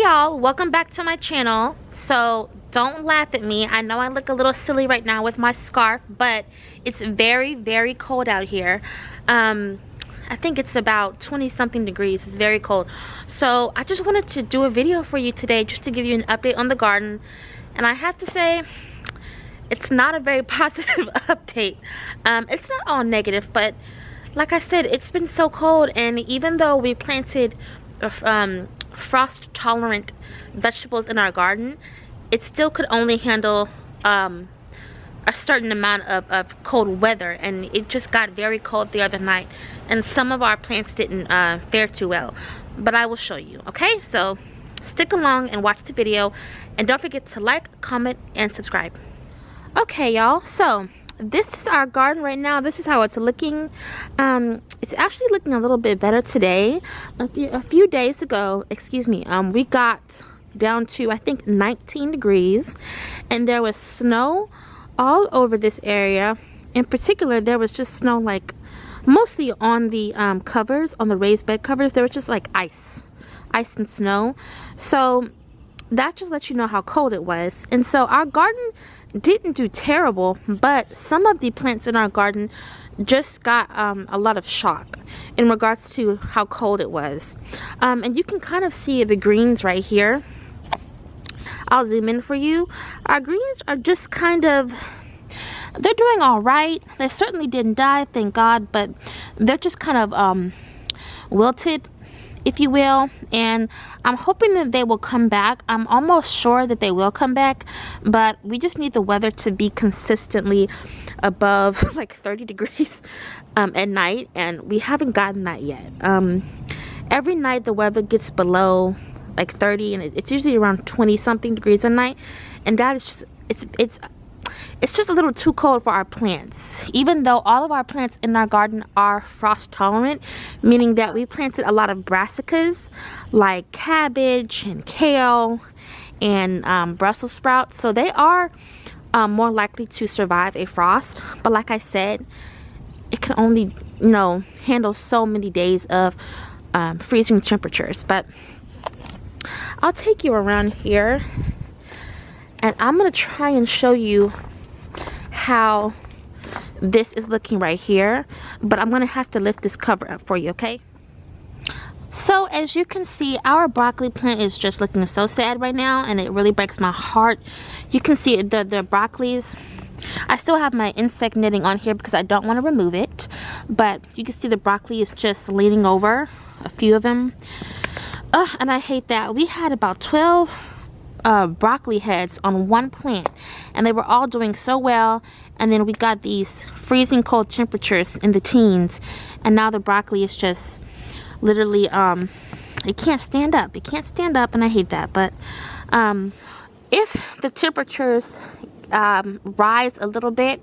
y'all, welcome back to my channel. So don't laugh at me. I know I look a little silly right now with my scarf, but it's very cold out here. I think it's about 20 something degrees. It's very cold. So I just wanted to do a video for you today just to give you an update on the garden. And I have to say, it's not a very positive update. It's not all negative, but like I said, it's been so cold, and even though we planted frost tolerant vegetables in our garden, it still could only handle a certain amount of cold weather, and it just got very cold the other night, and some of our plants didn't fare too well. But I will show you, okay? So stick along and watch the video, and don't forget to like, comment, and subscribe. Okay, y'all, so this is our garden right now. This is how it's looking. It's actually looking a little bit better today. A few days ago, we got down to, I think, 19 degrees, and there was snow all over this area. In particular, there was just snow, like, mostly on the covers, on the raised bed covers. There was just like ice and snow. So that just lets you know how cold it was. And so our garden didn't do terrible, but some of the plants in our garden just got a lot of shock in regards to how cold it was. And you can kind of see the greens right here. I'll zoom in for you. Our greens are just kind of, they're doing all right. They certainly didn't die, thank God, but they're just kind of wilted, if you will, and I'm hoping that they will come back. I'm almost sure that they will come back, but we just need the weather to be consistently above like 30 degrees at night, and we haven't gotten that yet. Every night the weather gets below like 30, and it's usually around 20 something degrees at night, and that is just, it's just a little too cold for our plants. Even though all of our plants in our garden are frost tolerant, meaning that we planted a lot of brassicas like cabbage and kale and Brussels sprouts, so they are more likely to survive a frost. But like I said, it can only, handle so many days of freezing temperatures. But I'll take you around here, and I'm gonna try and show you how this is looking right here, but I'm gonna have to lift this cover up for you, okay? So as you can see, our broccoli plant is just looking so sad right now, and it really breaks my heart. You can see the broccolis. I still have my insect netting on here because I don't want to remove it, but you can see the broccoli is just leaning over, a few of them. And I hate that. We had about 12 broccoli heads on one plant, and they were all doing so well, and then we got these freezing cold temperatures in the teens, and now the broccoli is just literally it can't stand up. And I hate that. But if the temperatures rise a little bit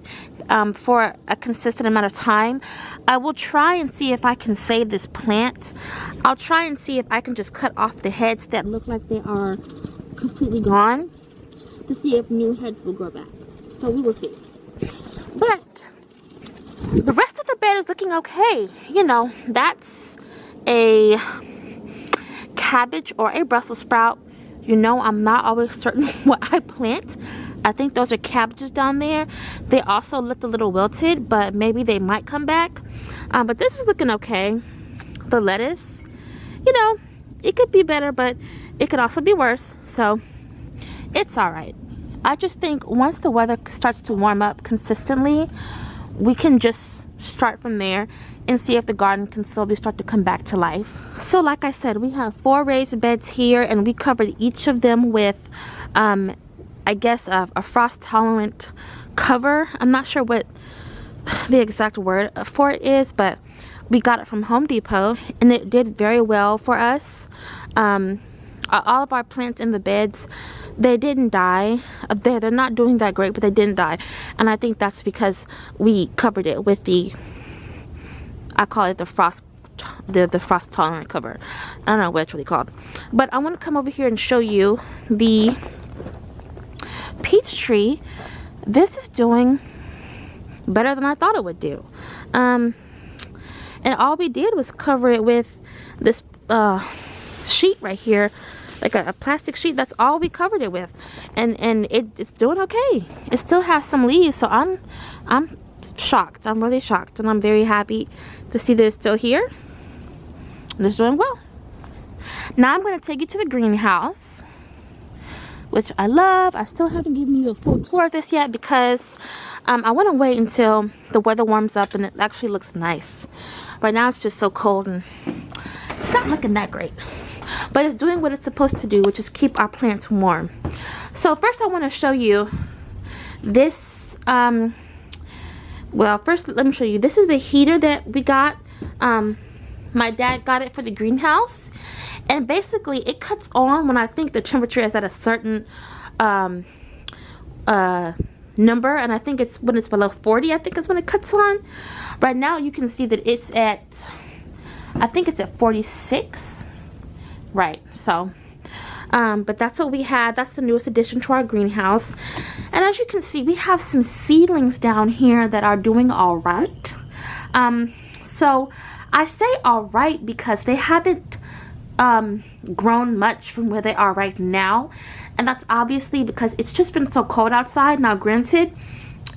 for a consistent amount of time, I will try and see if I can save this plant. I'll try and see if I can just cut off the heads that look like they are completely gone, to see if new heads will grow back. So we will see. But the rest of the bed is looking okay. That's a cabbage or a Brussels sprout. I'm not always certain what I plant. I think those are cabbages down there. They also looked a little wilted, but maybe they might come back. But this is looking okay. The lettuce, it could be better, but it could also be worse. So it's all right. I just think once the weather starts to warm up consistently, we can just start from there and see if the garden can slowly start to come back to life. So like I said, we have 4 raised beds here, and we covered each of them with I guess a frost tolerant cover. I'm not sure what the exact word for it is, but we got it from Home Depot, and it did very well for us. All of our plants in the beds, they didn't die. They're not doing that great, but they didn't die, and I think that's because we covered it with I call it the frost tolerant cover. I don't know what it's really called. But I want to come over here and show you the peach tree. This is doing better than I thought it would do. And all we did was cover it with this sheet right here like a plastic sheet. That's all we covered it with, and it's doing okay. It still has some leaves, so I'm shocked. I'm really shocked, and I'm very happy to see that it's still here and it's doing well. Now I'm going to take you to the greenhouse, which I love. I still haven't given you a full tour of this yet because I want to wait until the weather warms up and it actually looks nice. Right now it's just so cold and it's not looking that great, but it's doing what it's supposed to do, which is keep our plants warm. So first I want to show you this. Well, first let me show you. This is the heater that we got. My dad got it for the greenhouse, and basically it cuts on when I think the temperature is at a certain number, and I think it's when it's below 40, I think is when it cuts on. Right now you can see that it's at, I think it's at 46, right? So but that's what we had. That's the newest addition to our greenhouse, and as you can see, we have some seedlings down here that are doing all right. So I say all right because they haven't grown much from where they are right now, and that's obviously because it's just been so cold outside. Now granted,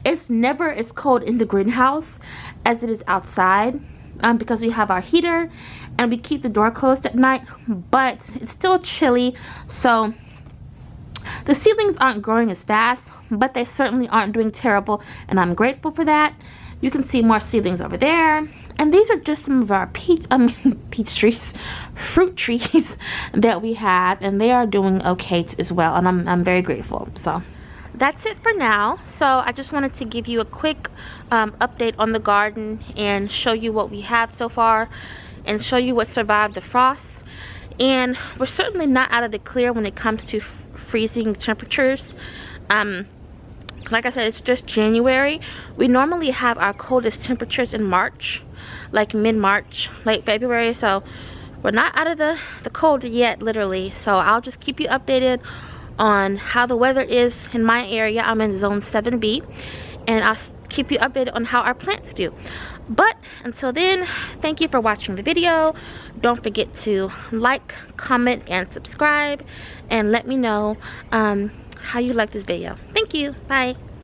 it's never as cold in the greenhouse as it is outside, because we have our heater and we keep the door closed at night, but it's still chilly, so the seedlings aren't growing as fast, but they certainly aren't doing terrible, and I'm grateful for that. You can see more seedlings over there, and these are just some of our peach trees, fruit trees that we have, and they are doing okay as well, and I'm very grateful. So that's it for now. So I just wanted to give you a quick update on the garden and show you what we have so far and show you what survived the frost. And we're certainly not out of the clear when it comes to freezing temperatures. Like I said, it's just January. We normally have our coldest temperatures in March, like mid-March, late February. So we're not out of the cold yet, literally. So I'll just keep you updated on how the weather is in my area. I'm in zone 7B, and I'll keep you updated on how our plants do. But until then, thank you for watching the video. Don't forget to like, comment, and subscribe, and let me know how you like this video. Thank you. Bye.